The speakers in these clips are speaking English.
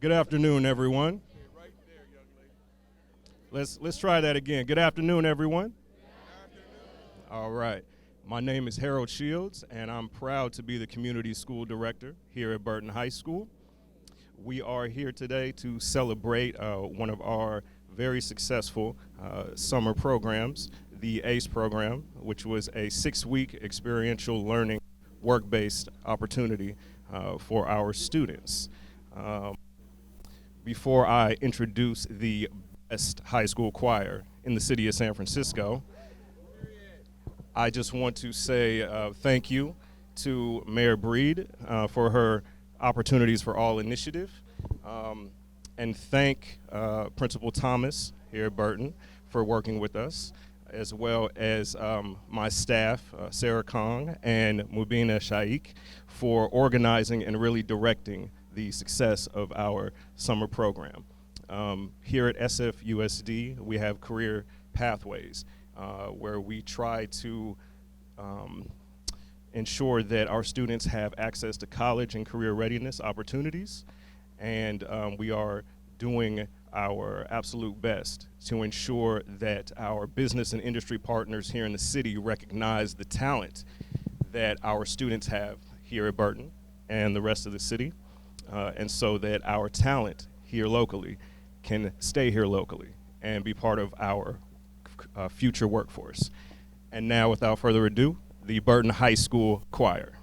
Good afternoon, everyone. Let's try that again. Good afternoon, everyone. All right. My name is Harold Shields, and I'm proud to be the community school director here at Burton High School. We are here today to celebrate one of our very successful summer programs, the ACE program, which was a 6-week experiential learning work-based opportunity for our students. Before I introduce the best high school choir in the city of San Francisco, I just want to say thank you to Mayor Breed for her Opportunities for All initiative, and thank Principal Thomas here at Burton for working with us, as well as my staff, Sarah Kong and Mubina Shaikh, for organizing and really directing the success of our summer program. Here at SFUSD, we have career pathways where we try to ensure that our students have access to college and career readiness opportunities, and we are doing our absolute best to ensure that our business and industry partners here in the city recognize the talent that our students have here at Burton and the rest of the city, and so that our talent here locally can stay here locally and be part of our future workforce. And now, without further ado, the Burton High School Choir.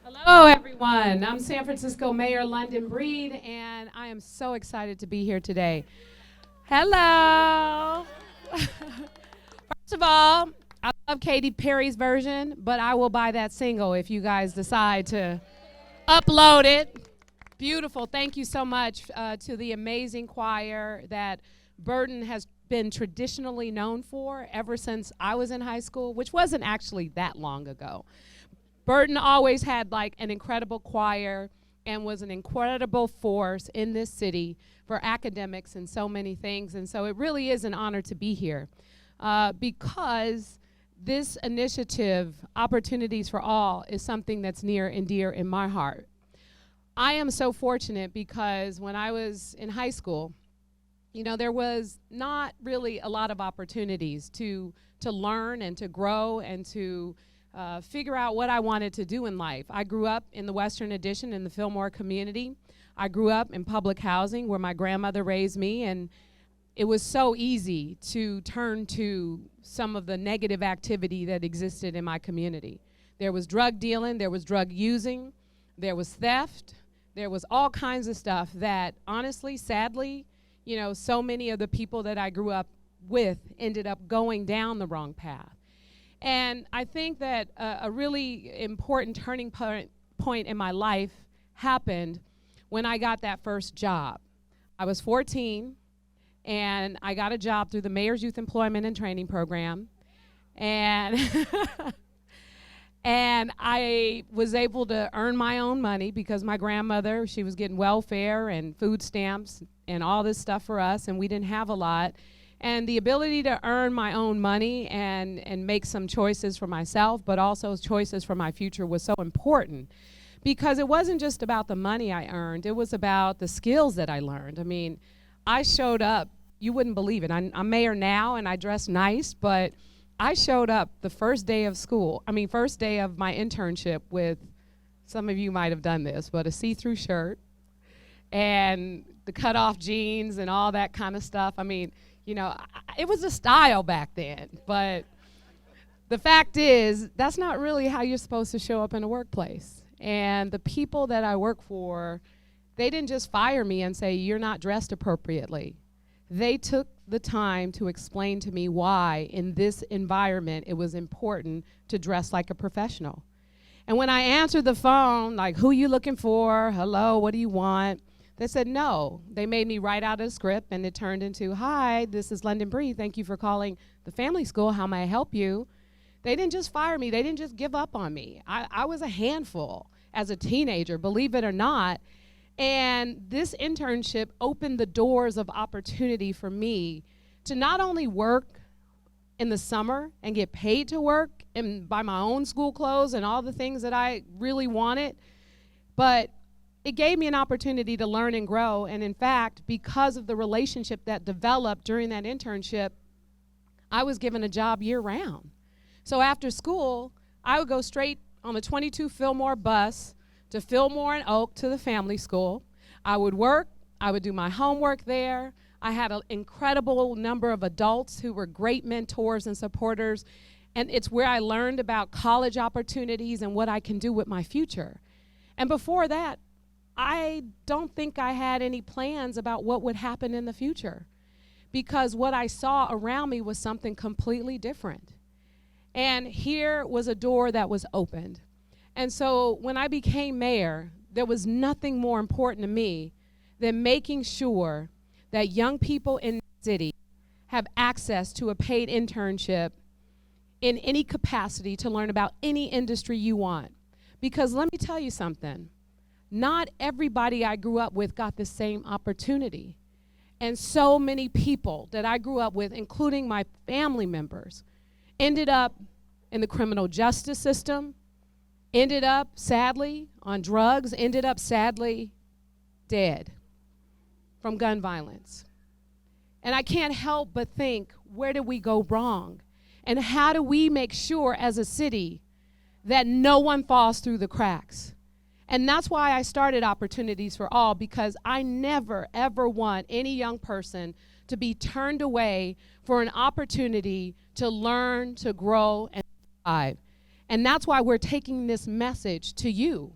Hello, everyone. I'm San Francisco Mayor London Breed, and I am so excited to be here today. Hello. First of all, I love Katy Perry's version, but I will buy that single if you guys decide to upload it. Beautiful. Thank you so much to the amazing choir that Burton has been traditionally known for ever since I was in high school, which wasn't actually that long ago. Burton always had like an incredible choir, and was an incredible force in this city for academics and so many things. And so it really is an honor to be here because this initiative, Opportunities for All, is something that's near and dear in my heart. I am so fortunate because when I was in high school, you know, there was not really a lot of opportunities to learn and to grow and to figure out what I wanted to do in life. I grew up in the Western Addition in the Fillmore community. I grew up in public housing where my grandmother raised me, and it was so easy to turn to some of the negative activity that existed in my community. There was drug dealing, there was drug using, there was theft, there was all kinds of stuff that honestly, sadly, you know, so many of the people that I grew up with ended up going down the wrong path. And I think that a really important turning point in my life happened when I got that first job. I was 14, and I got a job through the Mayor's Youth Employment and Training Program. And and I was able to earn my own money because my grandmother, she was getting welfare and food stamps and all this stuff for us, and we didn't have a lot. And the ability to earn my own money and make some choices for myself, but also choices for my future, was so important because it wasn't just about the money I earned, it was about the skills that I learned. I mean, I showed up, you wouldn't believe it. I'm mayor now and I dress nice, but I showed up the first day of school, first day of my internship with, some of you might have done this, but a see-through shirt and the cut-off jeans and all that kind of stuff. I mean, you know, it was a style back then, but the fact is, that's not really how you're supposed to show up in a workplace. And the people that I work for, they didn't just fire me and say, you're not dressed appropriately. They took the time to explain to me why in this environment it was important to dress like a professional. And when I answered the phone, like, who you looking for? Hello, what do you want? They said no. They made me write out a script, and it turned into, hi, this is London Bree. Thank you for calling the family school. How may I help you? They didn't just fire me. They didn't just give up on me. I was a handful as a teenager, believe it or not. And this internship opened the doors of opportunity for me to not only work in the summer and get paid to work and buy my own school clothes and all the things that I really wanted, but it gave me an opportunity to learn and grow. And in fact, because of the relationship that developed during that internship, I was given a job year-round. So after school, I would go straight on the 22 Fillmore bus to Fillmore and Oak to the family school. I would work, I would do my homework there. I had an incredible number of adults who were great mentors and supporters, and it's where I learned about college opportunities and what I can do with my future. And before that, I don't think I had any plans about what would happen in the future because what I saw around me was something completely different. And here was a door that was opened. And so when I became mayor, there was nothing more important to me than making sure that young people in the city have access to a paid internship in any capacity to learn about any industry you want. Because let me tell you something, not everybody I grew up with got the same opportunity. And so many people that I grew up with, including my family members, ended up in the criminal justice system, ended up, sadly, on drugs, ended up, sadly, dead from gun violence. And I can't help but think, where did we go wrong? And how do we make sure as a city that no one falls through the cracks? And that's why I started Opportunities for All, because I never, ever want any young person to be turned away for an opportunity to learn, to grow, and thrive. And that's why we're taking this message to you,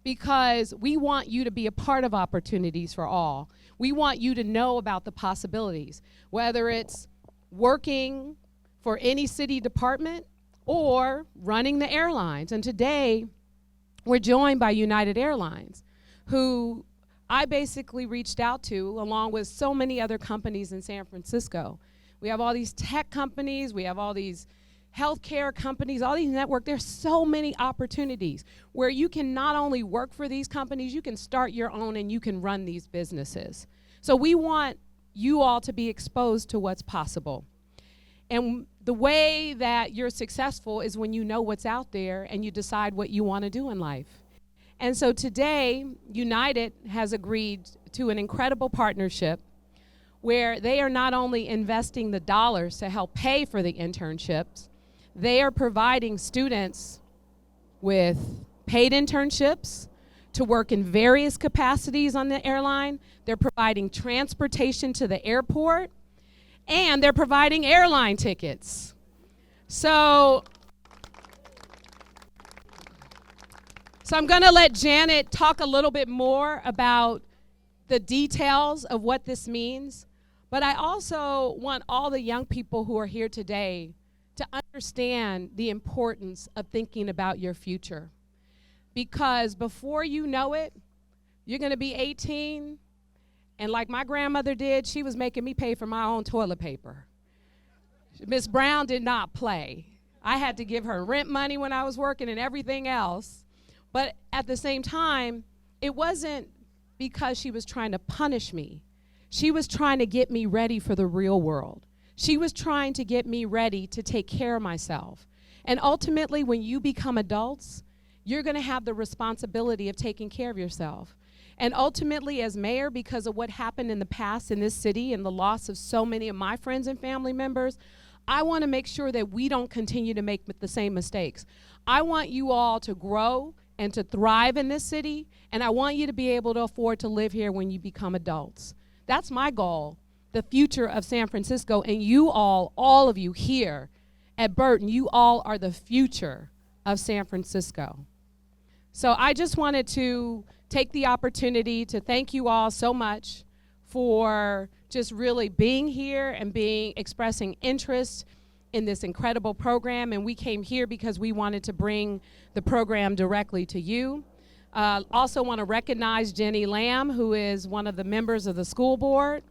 because we want you to be a part of Opportunities for All. We want you to know about the possibilities, whether it's working for any city department or running the airlines. And today, we're joined by United Airlines, who I basically reached out to along with so many other companies in San Francisco. We have all these tech companies, we have all these, healthcare companies, all these networks, there's so many opportunities where you can not only work for these companies, you can start your own and you can run these businesses. So we want you all to be exposed to what's possible. And the way that you're successful is when you know what's out there and you decide what you want to do in life. And so today, United has agreed to an incredible partnership where they are not only investing the dollars to help pay for the internships, they are providing students with paid internships to work in various capacities on the airline. They're providing transportation to the airport, and they're providing airline tickets. So I'm going to let Janet talk a little bit more about the details of what this means. But I also want all the young people who are here today to understand the importance of thinking about your future. Because before you know it, you're going to be 18, and like my grandmother did, she was making me pay for my own toilet paper. Miss Brown did not play. I had to give her rent money when I was working and everything else. But at the same time, it wasn't because she was trying to punish me. She was trying to get me ready for the real world. She was trying to get me ready to take care of myself. And ultimately, when you become adults, you're going to have the responsibility of taking care of yourself. And ultimately, as mayor, because of what happened in the past in this city and the loss of so many of my friends and family members, I want to make sure that we don't continue to make the same mistakes. I want you all to grow and to thrive in this city, and I want you to be able to afford to live here when you become adults. That's my goal, the future of San Francisco, and you all of you here at Burton, you all are the future of San Francisco. So I just wanted to take the opportunity to thank you all so much for just really being here and expressing interest in this incredible program. And we came here because we wanted to bring the program directly to you. Also want to recognize Jenny Lamb, who is one of the members of the school board.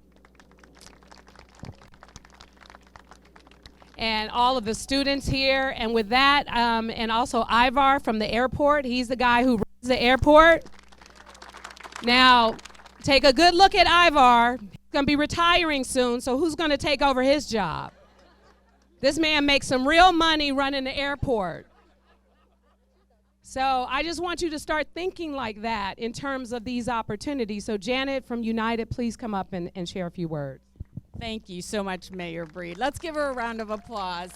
And all of the students here. And with that, and also Ivar from the airport. He's the guy who runs the airport. Now, take a good look at Ivar. He's going to be retiring soon, so who's going to take over his job? This man makes some real money running the airport. So I just want you to start thinking like that in terms of these opportunities. So Janet from United, please come up and share a few words. Thank you so much, Mayor Breed. Let's give her a round of applause.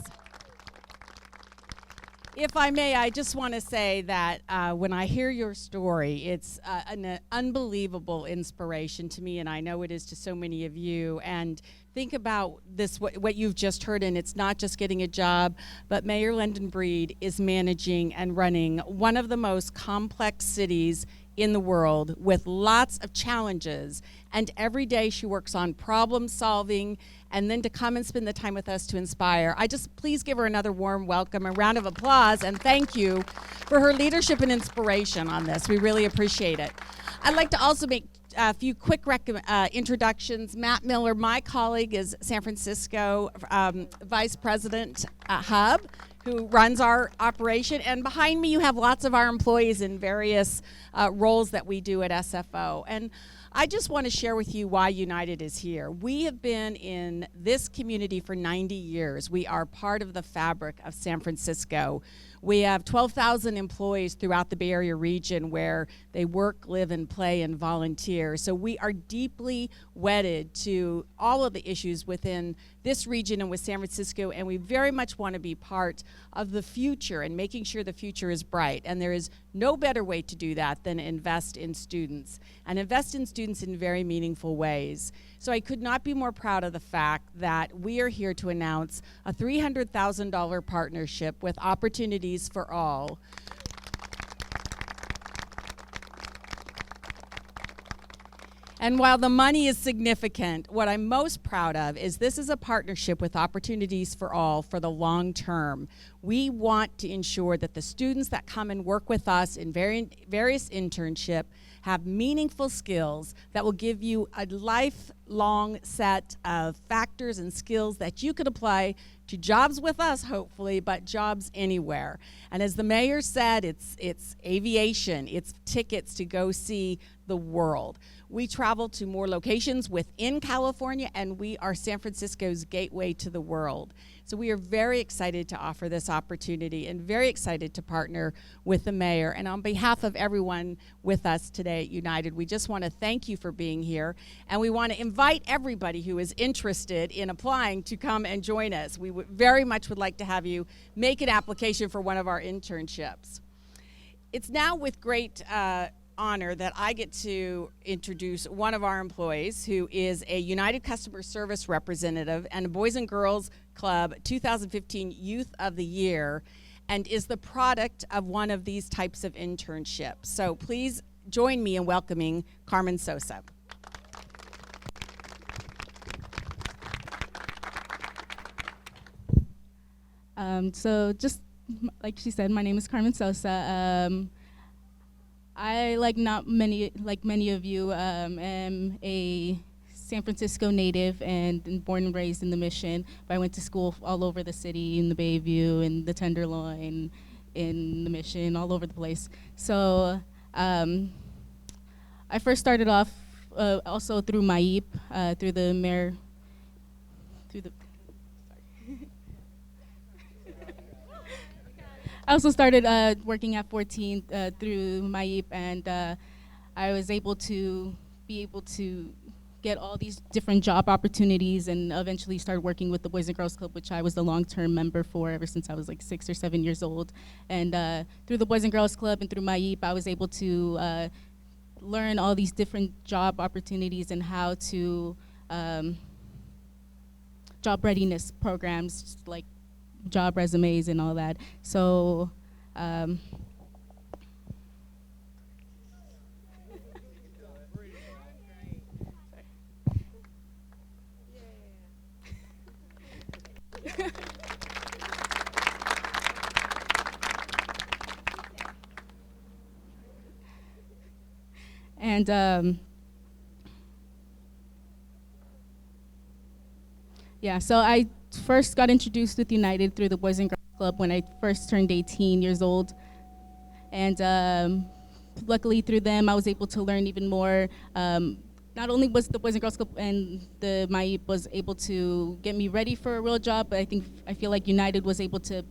If I may, I just want to say that when I hear your story, it's an unbelievable inspiration to me, and I know it is to so many of you. And think about this, what you've just heard, and it's not just getting a job, but Mayor London Breed is managing and running one of the most complex cities in the world with lots of challenges, and every day she works on problem solving, and then to come and spend the time with us to inspire. Please give her another warm welcome, a round of applause, and thank you for her leadership and inspiration on this. We really appreciate it. I'd like to also make a few quick introductions. Matt Miller, my colleague, is San Francisco Vice President Hub, who runs our operation. And behind me, you have lots of our employees in various roles that we do at SFO. And I just want to share with you why United is here. We have been in this community for 90 years. We are part of the fabric of San Francisco. We have 12,000 employees throughout the Bay Area region where they work, live, and play and volunteer. So we are deeply wedded to all of the issues within this region and with San Francisco, and we very much want to be part of the future and making sure the future is bright. And there is no better way to do that than invest in students, and invest in students in very meaningful ways. So I could not be more proud of the fact that we are here to announce a $300,000 partnership with Opportunities for All. And while the money is significant, what I'm most proud of is this is a partnership with Opportunities for All for the long term. We want to ensure that the students that come and work with us in various internships have meaningful skills that will give you a lifelong set of factors and skills that you could apply to jobs with us, hopefully, but jobs anywhere. And as the mayor said, it's aviation, it's tickets to go see the world. We travel to more locations within California, and we are San Francisco's gateway to the world. So we are very excited to offer this opportunity and very excited to partner with the mayor. And on behalf of everyone with us today at United, we just want to thank you for being here. And we want to invite everybody who is interested in applying to come and join us. We very much would like to have you make an application for one of our internships. It's now with great honor that I get to introduce one of our employees who is a United Customer Service Representative and a Boys and Girls Club 2015 Youth of the Year, and is the product of one of these types of internships. So please join me in welcoming Carmen Sosa. So just like she said, my name is Carmen Sosa. I, like many of you, am a San Francisco native and born and raised in the Mission. But I went to school all over the city, in the Bayview, in the Tenderloin, in the Mission, all over the place. So I first started off also through MAIP, through the mayor, I also started working at 14 through MAIP, and I was able to get all these different job opportunities, and eventually started working with the Boys and Girls Club, which I was the long-term member for ever since I was like 6 or 7 years old. And through the Boys and Girls Club and through MAIP, I was able to learn all these different job opportunities and how to job readiness programs, like job resumes and all that. So and yeah, so I first got introduced with United through the Boys and Girls Club when I first turned 18 years old. And luckily through them, I was able to learn even more. Not only was the Boys and Girls Club and the MAIP was able to get me ready for a real job, but I feel like United was able to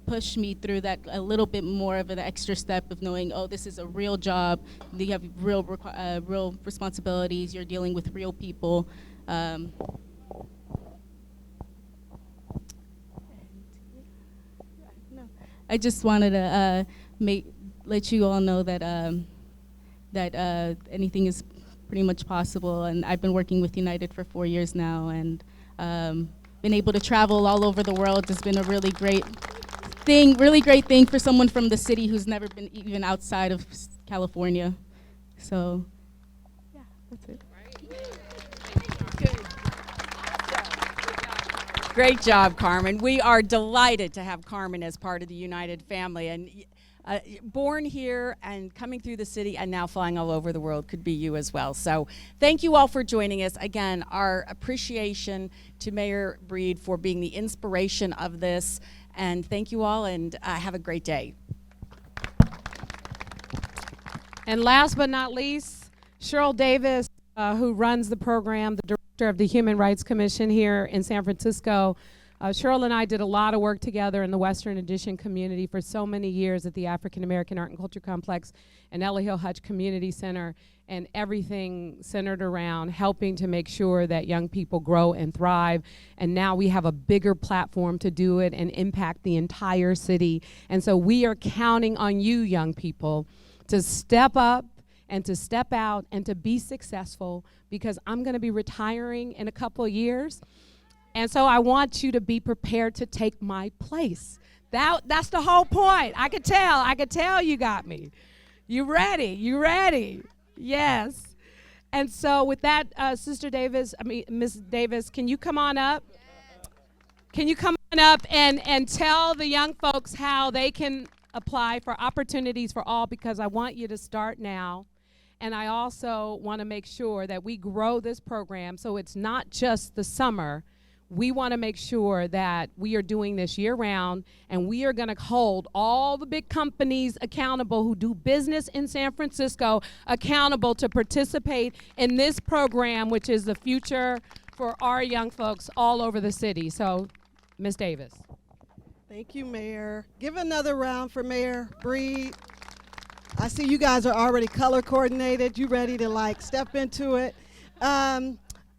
push me through that a little bit more of an extra step of knowing, oh, this is a real job. You have real responsibilities. You're dealing with real people. I just wanted to let you all know that anything is pretty much possible. And I've been working with United for 4 years now, and been able to travel all over the world. It's been a really great thing for someone from the city who's never been even outside of California. So, yeah, that's it. Great job, Carmen. We are delighted to have Carmen as part of the United family. And born here and coming through the city and now flying all over the world could be you as well. So thank you all for joining us. Again, our appreciation to Mayor Breed for being the inspiration of this. And thank you all, and have a great day. And last but not least, Cheryl Davis, who runs the program, the director of the Human Rights Commission here in San Francisco. Cheryl and I did a lot of work together in the Western Addition community for so many years at the African American Art and Culture Complex and Ella Hill Hutch Community Center, and everything centered around helping to make sure that young people grow and thrive. And now we have a bigger platform to do it and impact the entire city. And so we are counting on you, young people, to step up and to step out and to be successful, because I'm going to be retiring in a couple of years. And so I want you to be prepared to take my place. That's the whole point. I could tell you got me. You ready? Yes. And so with that, Miss Davis, can you come on up? Can you come on up and tell the young folks how they can apply for opportunities for all, because I want you to start now. And I also want to make sure that we grow this program so it's not just the summer. we want to make sure that we are doing this year round, and we are going to hold all the big companies accountable who do business in San Francisco accountable to participate in this program, which is the future for our young folks all over the city. So, Ms. Davis. Thank you, Mayor. Give another round for Mayor Breed. I see you guys are already color coordinated. You ready to like step into it.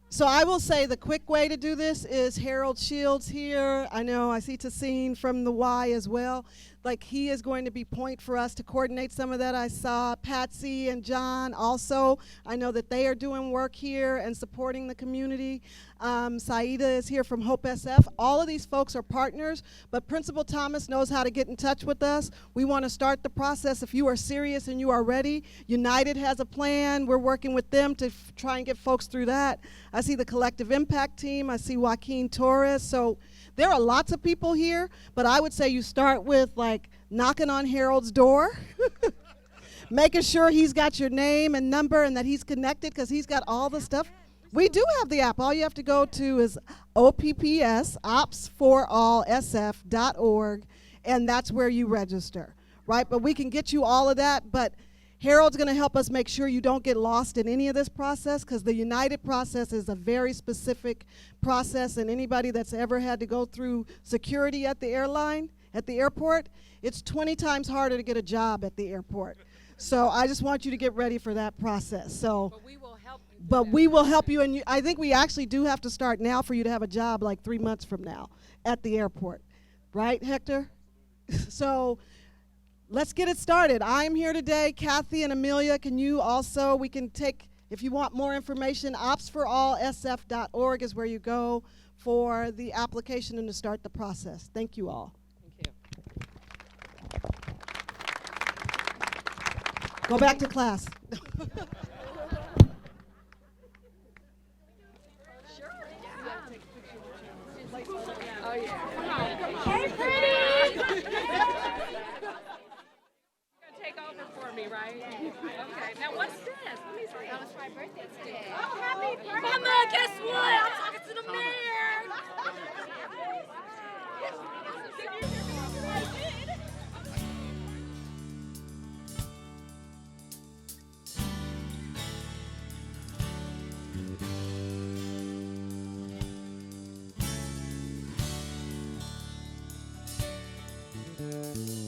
So I will say the quick way to do this is Harold Shields here. I know I see Tassine from the Y as well. Like he is going to be point for us to coordinate some of that. I saw Patsy and John also. I know that they are doing work here and supporting the community. Saida is here from Hope SF. All of these folks are partners, but Principal Thomas knows how to get in touch with us. We want to start the process if you are serious and you are ready. United has a plan. We're working with them to try and get folks through that. I see the Collective Impact team. I see Joaquin Torres. So there are lots of people here, but I would say you start with like knocking on Harold's door, making sure he's got your name and number and that he's connected because he's got all the stuff. We do have the app. All you have to go to is OPPS, opsforallsf.org, and that's where you register, right? But we can get you all of that, but Harold's going to help us make sure you don't get lost in any of this process because the United process is a very specific process, and anybody that's ever had to go through security at the airport, it's 20 times harder to get a job at the airport. So I just want you to get ready for that process. So, But we will help you. but we will help you, and I think we actually do have to start now for you to have a job like 3 months from now at the airport. Right, Hector? So let's get it started. I'm here today. Kathy and Amelia, can you also, we can take, if you want more information, opsforallsf.org is where you go for the application and to start the process. Thank you all. Thank you. Go back to class. Hey, pretty! Take over for me, right? Okay. Now what's this? Let me see. That was my birthday today. Oh, happy birthday! Mama, guess what? I'm talking to the mayor. I did.